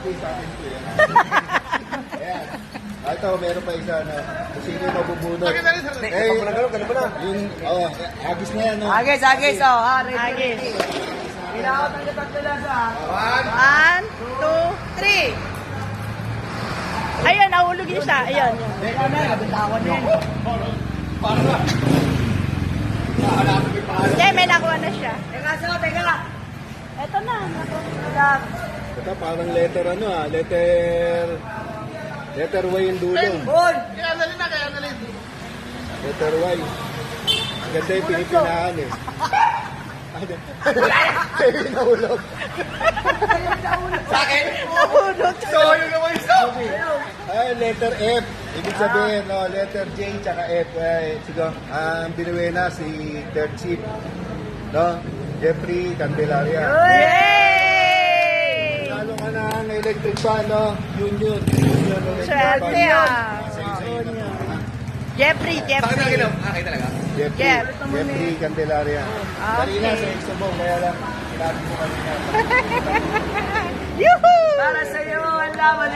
Hindi sa akin po yan. Ayan. Ito, meron pa isa na kung sino yung mabubunot. Eh, ganun na. Yung, agis na yan, no? Agis, oh. Agis. Pinakot ang gatak talaga. 1, 2, 3. Ayun, nahulog yun siya. Ayun. Nabitawan na yun. Hindi, may nakuha na siya. Teka. Ito na. Ito, parang letter letter Y yung dulo. Kaya Letter Y. Ang ganda yung pinipinahan eh. Kayo nahulog. Sa akin? Nahulog. So, yun naman isa. Ay, letter F. Ibig sabihin, letter J tsaka F. Ay, siguro, ang binuwi na si third chief. No? Jeffrey Candelaria. Yay! Lalo ka na ang electric fan, no? Union electric Swerte fan. ah. Jeffrey. Bakit na ginaw? Kayo talaga? Jeffrey Candelaria. Okay. Kanina sa Exobong, kaya lang, sinabi ko kanina. Yuhu! Para sa'yo, ang laban.